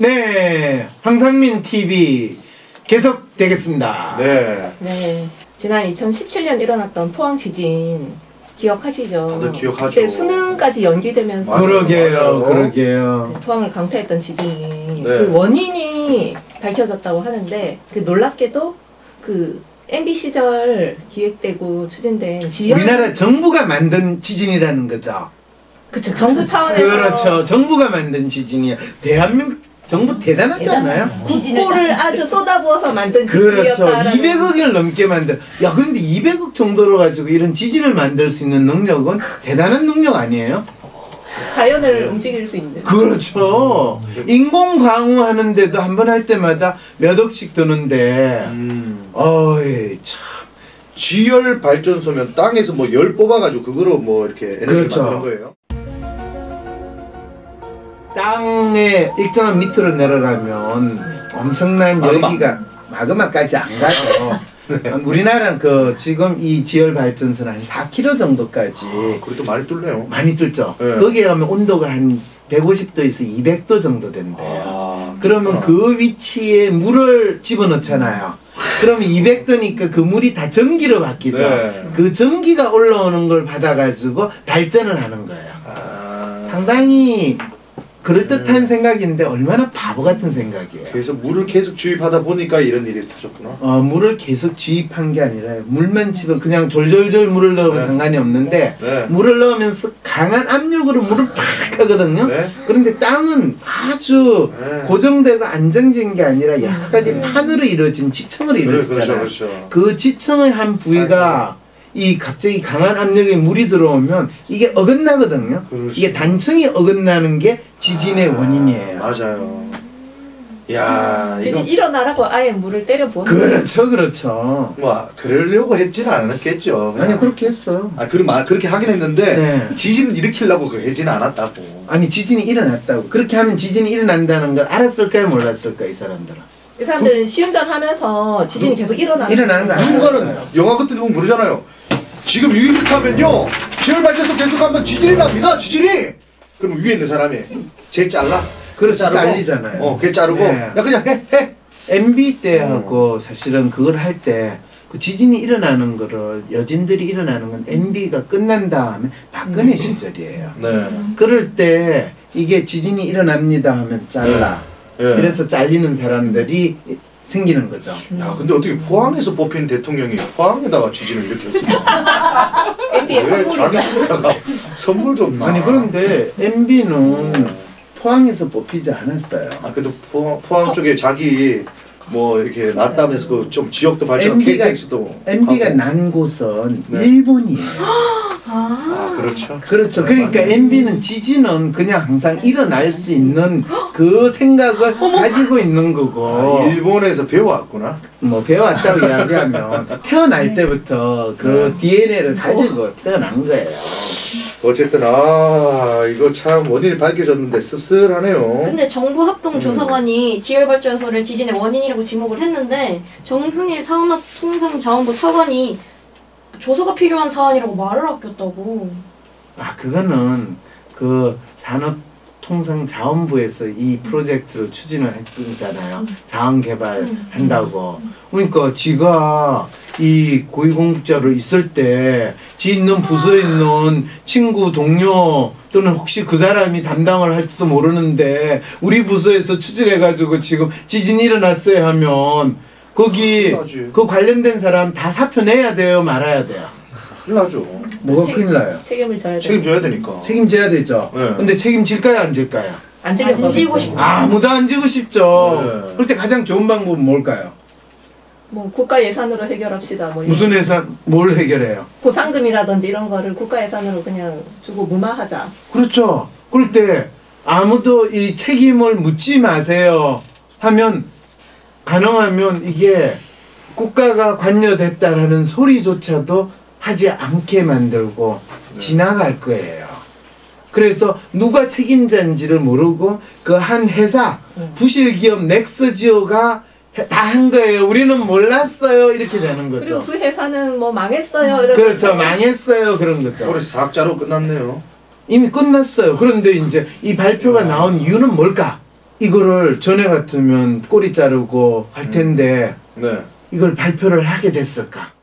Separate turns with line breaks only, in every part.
네, 황상민 TV 계속되겠습니다.
네.
네. 지난 2017년 일어났던 포항 지진 기억하시죠?
다들 기억하죠.
그때 수능까지 연기되면서
그러게요, 그러게요.
포항을 강타했던 지진이
네.
그 원인이 밝혀졌다고 하는데 그 놀랍게도 그 MB 시절 기획되고 추진된 지연
우리나라 정부가 만든 지진이라는 거죠.
그쵸, 정부 차원에서
그렇죠. 정부가 만든 지진이야. 대한민국 정부 대단하지 않아요?
국고를 아주 쏟아부어서 만든
그렇죠.
지진이었다라는
200억을 넘게 만들. 야, 그런데 200억 정도로 가지고 이런 지진을 만들 수 있는 능력은 대단한 능력 아니에요?
자연을 움직일 수 있는.
그렇죠. 인공 광우하는데도 한 번 할 때마다 몇 억씩 드는데, 어이 참.
지열 발전소면 땅에서 뭐 열 뽑아가지고 그거로 뭐 이렇게 에너지
그렇죠.
만드는 거예요.
땅에 일정한 밑으로 내려가면 엄청난
마그마.
열기가 마그마까지 안 가죠.
네.
우리나라는 그 지금 이 지열 발전소는 한 4km 정도까지
그래도 많이 뚫네요.
많이 뚫죠.
네.
거기에 가면 온도가 한 150도에서 200도 정도 된대요. 그러면 그 위치에 물을 집어넣잖아요. 그러면 200도니까 그 물이 다 전기로 바뀌죠.
네.
그 전기가 올라오는 걸 받아가지고 발전을 하는 거예요. 상당히 그럴듯한 생각인데 얼마나 바보 같은 생각이에요.
그래서 물을 계속 주입하다 보니까 이런 일이 터졌구나.
물을 계속 주입한 게 아니라 물만 집어 그냥 졸졸졸 물을 넣으면
네.
상관이 없는데
네.
물을 넣으면서 강한 압력으로 물을 팍 하거든요.
네.
그런데 땅은 아주
네.
고정되고 안정적인 게 아니라 여러 가지 판으로 이루어진 지층으로 이루어지잖아요.
그렇죠.
그 지층의 한 부위가 이 갑자기 강한 압력에 물이 들어오면 이게 어긋나거든요.
그렇죠.
이게 단층이 어긋나는 게 지진의 원인이에요.
맞아요. 야,
지진
이거
일어나라고 아예 물을 때려보는.
그렇죠, 그렇죠.
뭐 그러려고 했지는 않았겠죠. 그냥.
아니 그렇게 했어요.
그렇게 하긴 했는데
네.
지진 일으키려고 그 하지는 않았다고.
아니 지진이 일어났다고. 그렇게 하면 지진이 일어난다는 걸 알았을까요, 몰랐을까요, 이 사람들은?
이 사람들은 시운전 하면서 지진이 계속
일어나는 거
누군가는
알았어요.
영화 같은 데 보면 모르잖아요. 지금 이렇게 하면요 지열 발전소 계속하면 지진이 납니다. 지진이. 그럼 위에 있는 사람이 쟤 잘라.
그래서
자르고,
잘리잖아요.
걔 자르고
네.
야 그냥 해.
MB 때하고 사실은 그걸 할 때 그 지진이 일어나는 거를 여진들이 일어나는 건 MB가 끝난 다음에 박근혜 시절이에요.
네.
그럴 때 이게 지진이 일어납니다 하면 잘라.
네.
그래서 잘리는 사람들이 생기는 거죠.
야 근데 어떻게 포항에서 뽑힌 대통령이 포항에다가 지진을 일으켰어?
MB의
왜 자기
선물이다.
집에다가 선물 줬나?
아니 그런데 MB는 포항에서 뽑히지 않았어요.
그래도 포항 쪽에 자기 뭐 이렇게 났다면서 그 좀 지역도 발전 KTX도
MB가 난 곳은
네.
일본이에요.
그렇죠.
그렇죠. 그러니까 MB는 지진은 그냥 항상 일어날 수 있는 그 생각을 가지고 있는 거고.
일본에서 배워왔구나.
뭐 배워왔다고 이야기하면 태어날 때부터 그 DNA를 가지고 태어난 거예요.
어쨌든 이거 참 원인이 밝혀졌는데 씁쓸하네요.
근데 정부 합동조사관이 지열발전소를 지진의 원인이라고 지목을 했는데 정승일 산업통상자원부 차관이 조사가 필요한 사안이라고 말을 아꼈다고.
그거는 그 산업통상자원부에서 이 프로젝트를 추진을 했잖아요. 자원개발 한다고. 그러니까 지가 이 고위공직자로 있을 때 지 있는 부서에 있는 친구, 동료 또는 혹시 그 사람이 담당을 할지도 모르는데 우리 부서에서 추진해가지고 지금 지진이 일어났어요 하면 거기 그 관련된 사람 다 사표 내야 돼요, 말아야 돼요?
큰일 나죠.
뭐가 큰일 나요?
책임을 져야 돼.
책임져야 되니까.
책임져야 되죠.
네.
근데 책임질까요, 안 질까요?
안 지려고
안 지고
하겠죠.
싶어.
아무도 안 지고 싶죠.
네.
그럴 때 가장 좋은 방법은 뭘까요?
뭐 국가 예산으로 해결합시다. 뭐 이런.
무슨 예산, 뭘 해결해요?
보상금이라든지 이런 거를 국가 예산으로 그냥 주고 무마하자.
그렇죠. 그럴 때 아무도 이 책임을 묻지 마세요 하면 가능하면 이게 국가가 관여됐다라는 소리조차도 하지 않게 만들고 지나갈 거예요. 그래서 누가 책임자인지를 모르고 그 한 회사 부실기업 넥스지오가 다 한 거예요. 우리는 몰랐어요. 이렇게 되는 거죠.
그리고 그 회사는 뭐 망했어요. 이런
그렇죠. 망했어요. 그런 거죠.
올해 사학자로 끝났네요.
이미 끝났어요. 그런데 이제 이 발표가 나온 이유는 뭘까? 이거를 전에 같으면 꼬리 자르고 할 텐데
네.
이걸 발표를 하게 됐을까?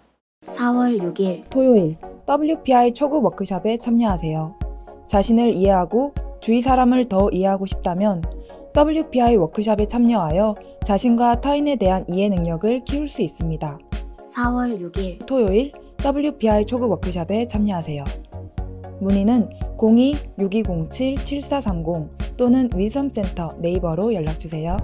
4월 6일
토요일 WPI 초급 워크숍에 참여하세요. 자신을 이해하고 주위 사람을 더 이해하고 싶다면 WPI 워크숍에 참여하여 자신과 타인에 대한 이해 능력을 키울 수 있습니다.
4월 6일
토요일 WPI 초급 워크숍에 참여하세요. 문의는 02-6207-7430 또는 위섬센터 네이버로 연락주세요.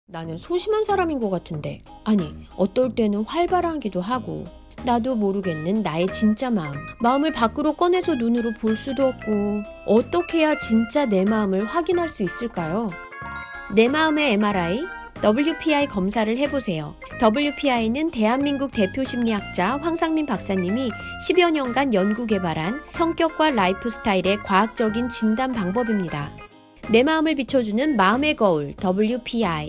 나는 소심한 사람인 것 같은데, 아니, 어떨 때는 활발하기도 하고, 나도 모르겠는 나의 진짜 마음을 밖으로 꺼내서 눈으로 볼 수도 없고, 어떻게 해야 진짜 내 마음을 확인할 수 있을까요? 내 마음의 MRI, WPI 검사를 해보세요. WPI는 대한민국 대표 심리학자 황상민 박사님이 10여 년간 연구 개발한 성격과 라이프 스타일의 과학적인 진단 방법입니다. 내 마음을 비춰주는 마음의 거울 WPI.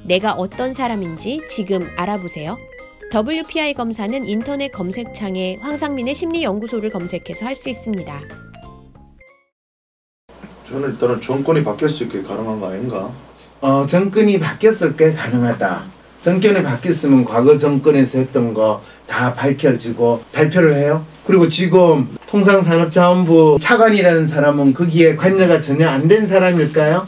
내가 어떤 사람인지 지금 알아보세요. WPI 검사는 인터넷 검색창에 황상민의 심리연구소를 검색해서 할 수 있습니다.
저는 일단은 정권이 바뀌었을 게 가능한 거 아닌가?
정권이 바뀌었을 게 가능하다. 정권이 바뀌었으면 과거 정권에서 했던 거 다 밝혀지고 발표를 해요. 그리고 지금 통상산업자원부 차관이라는 사람은 거기에 관여가 전혀 안 된 사람일까요?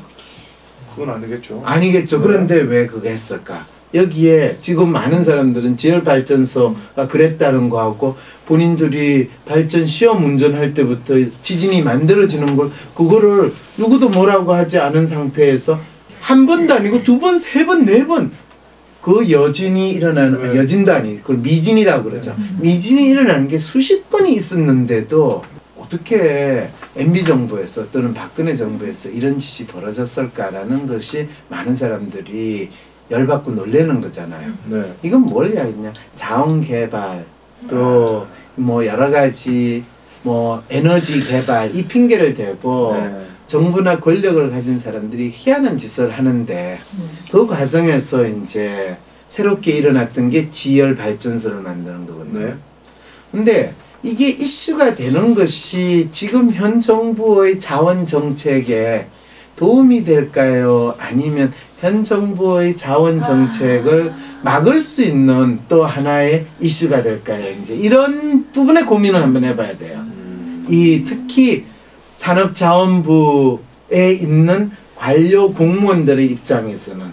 그건 아니겠죠.
아니겠죠.
네.
그런데 왜 그거 했을까? 여기에 지금 많은 사람들은 지열발전소가 그랬다는 거하고 본인들이 발전 시험 운전할 때부터 지진이 만들어지는 걸 그거를 누구도 뭐라고 하지 않은 상태에서 한 번도 아니고 두 번, 세 번, 네 번 그 여진이 일어나는 여진도 아니 그걸 미진이라고 그러죠. 미진이 일어나는 게 수십 번이 있었는데도 어떻게 MB 정부에서 또는 박근혜 정부에서 이런 짓이 벌어졌을까라는 것이 많은 사람들이 열받고 놀라는 거잖아요.
네.
이건 뭘 이야기냐? 자원 개발 또 뭐 여러 가지 뭐 에너지 개발 이 핑계를 대고
네.
정부나 권력을 가진 사람들이 희한한 짓을 하는데 그 과정에서 이제 새롭게 일어났던 게 지열 발전소를 만드는 거거든요.
네.
근데 이게 이슈가 되는 것이 지금 현 정부의 자원 정책에 도움이 될까요? 아니면 현 정부의 자원 정책을 막을 수 있는 또 하나의 이슈가 될까요? 이제 이런 부분에 고민을 한번 해봐야 돼요. 이 특히 산업자원부에 있는 관료 공무원들의 입장에서는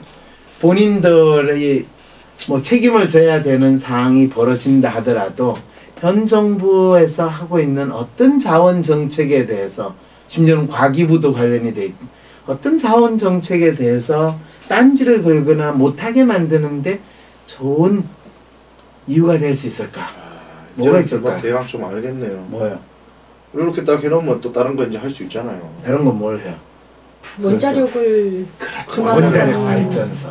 본인들의 뭐 책임을 져야 되는 사항이 벌어진다 하더라도 현 정부에서 하고 있는 어떤 자원 정책에 대해서 심지어는 과기부도 관련이 돼 있고 어떤 자원 정책에 대해서 딴지를 걸거나 못하게 만드는데 좋은 이유가 될 수 있을까? 뭐가 있을까?
대강 좀 알겠네요.
뭐요?
이렇게 딱 해놓으면 또 다른 거 이제 할 수 있잖아요.
다른 건 뭘 해요?
원자력을
그렇죠.
그만하고.
원자력 발전소.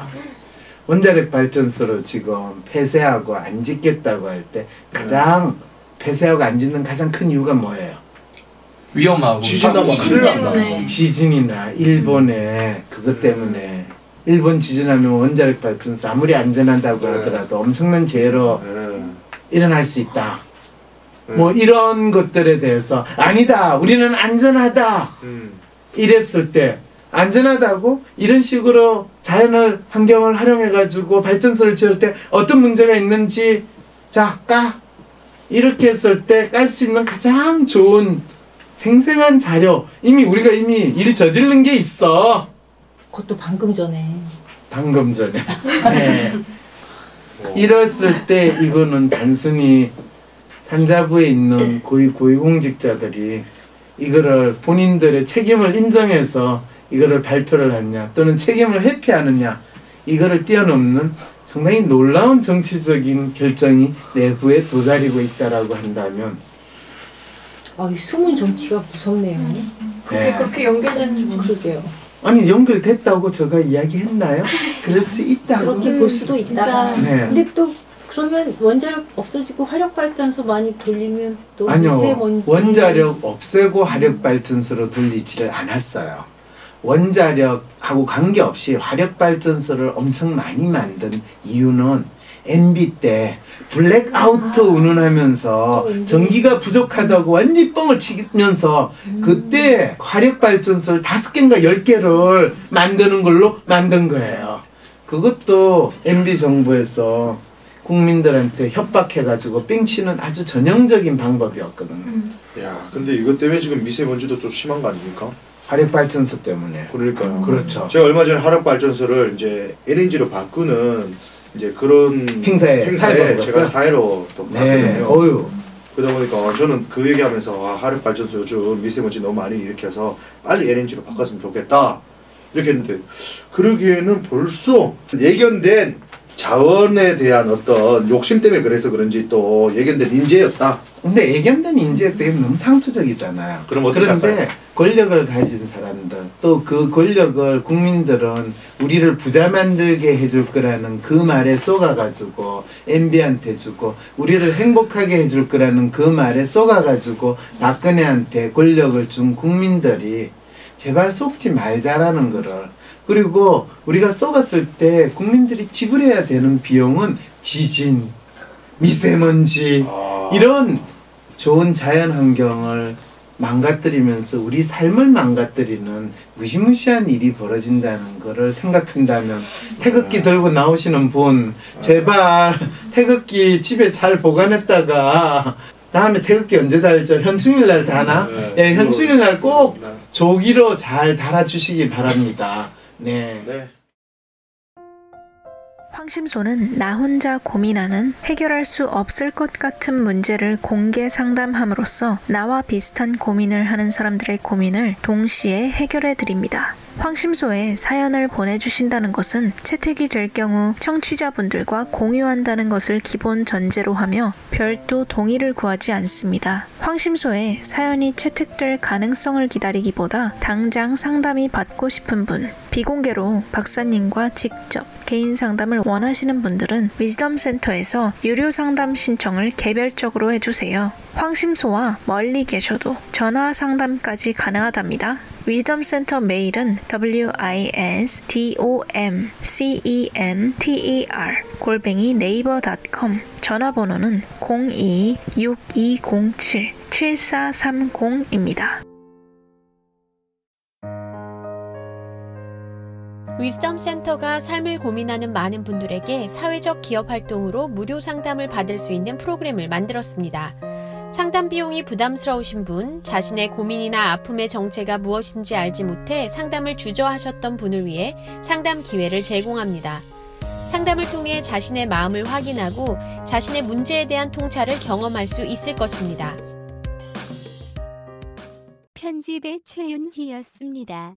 원자력 발전소를 지금 폐쇄하고 안 짓겠다고 할 때 가장 폐쇄하고 안 짓는 가장 큰 이유가 뭐예요?
위험하고
지진 나면 큰일 난다.
지진이나 일본의 그것 때문에 일본 지진하면 원자력 발전소 아무리 안전하다고 하더라도 엄청난 재해로 일어날 수 있다. 뭐 이런 것들에 대해서 아니다. 우리는 안전하다. 이랬을 때 안전하다고 이런 식으로 자연을 환경을 활용해 가지고 발전소를 지을 때 어떤 문제가 있는지 자 까. 이렇게 했을 때 깔 수 있는 가장 좋은 생생한 자료 우리가 이미 일 저지른 게 있어.
그것도 방금 전에.
방금 전에. 네. 이랬을 때 이거는 단순히 산자부에 있는 고위공직자들이 이거를 본인들의 책임을 인정해서 이거를 발표를 하냐 또는 책임을 회피하느냐 이거를 뛰어넘는 상당히 놀라운 정치적인 결정이 내부에 도사리고 있다라고 한다면
아, 이 숨은 정치가 무섭네요.
그게 그렇게 연결되는 줄
그러게요.
아니 연결됐다고 제가 이야기했나요? 그럴 수 있다고.
그렇게 볼 수도 있다.
네.
근데 또 그러면 원자력 없어지고 화력발전소 많이 돌리면 또
아니요.
미세먼지.
원자력 없애고 화력발전소로 돌리지를 않았어요. 원자력하고 관계없이 화력발전소를 엄청 많이 만든 이유는 MB 때 블랙아웃 운운하면서
또 MB.
전기가 부족하다고 완전 뻥을 치면서 그때 화력발전소를 5개인가 10개를 만드는 걸로 만든 거예요. 그것도 MB 정부에서 국민들한테 협박해가지고 뺑치는 아주 전형적인 방법이었거든요.
야, 근데 이것 때문에 지금 미세먼지도 좀 심한 거 아닙니까?
화력발전소 때문에.
그러니까요.
그렇죠.
제가 얼마 전에 화력발전소를 이제 LNG로 바꾸는 이제 그런
행사에
제가
사회로
사회로 또
네,
갔거든요.
어유.
그러다 보니까 저는 그 얘기하면서 화력발전소 요즘 미세먼지 너무 많이 일으켜서 빨리 LNG로 바꿨으면 좋겠다 이렇게 했는데 그러기에는 벌써 예견된 자원에 대한 어떤 욕심 때문에 그래서 그런지 또 예견된 인재였다.
근데 예견된 인재 때문에 너무 상투적이잖아요.
그럼 어떻게
그런데
할까요?
권력을 가진 사람들 또 그 권력을 국민들은 우리를 부자 만들게 해줄 거라는 그 말에 쏘가가지고 MB한테 주고 우리를 행복하게 해줄 거라는 그 말에 쏘가가지고 박근혜한테 권력을 준 국민들이 제발 속지 말자라는 거를 그리고 우리가 쏘갔을 때 국민들이 지불해야 되는 비용은 지진, 미세먼지 이런 좋은 자연 환경을 망가뜨리면서 우리 삶을 망가뜨리는 무시무시한 일이 벌어진다는 거를 생각한다면 태극기 들고 나오시는 분 제발 태극기 집에 잘 보관했다가 다음에 태극기 언제 달죠? 현충일 날 다나? 예, 현충일 날 꼭 조기로 잘 달아주시기 바랍니다. 네.
네.
황심소는 나 혼자 고민하는 해결할 수 없을 것 같은 문제를 공개 상담함으로써 나와 비슷한 고민을 하는 사람들의 고민을 동시에 해결해 드립니다. 황심소에 사연을 보내주신다는 것은 채택이 될 경우 청취자분들과 공유한다는 것을 기본 전제로 하며 별도 동의를 구하지 않습니다. 황심소에 사연이 채택될 가능성을 기다리기보다 당장 상담이 받고 싶은 분, 비공개로 박사님과 직접 개인 상담을 원하시는 분들은 위즈덤센터에서 유료 상담 신청을 개별적으로 해주세요. 황심소와 멀리 계셔도 전화 상담까지 가능하답니다. 위즈덤센터 메일은 wisdomcenter@naver.com 전화번호는 02-6207-7430입니다.
위즈덤 센터가 삶을 고민하는 많은 분들에게 사회적 기업 활동으로 무료 상담을 받을 수 있는 프로그램을 만들었습니다. 상담 비용이 부담스러우신 분, 자신의 고민이나 아픔의 정체가 무엇인지 알지 못해 상담을 주저하셨던 분을 위해 상담 기회를 제공합니다. 상담을 통해 자신의 마음을 확인하고 자신의 문제에 대한 통찰을 경험할 수 있을 것입니다.
편집의 최윤희였습니다.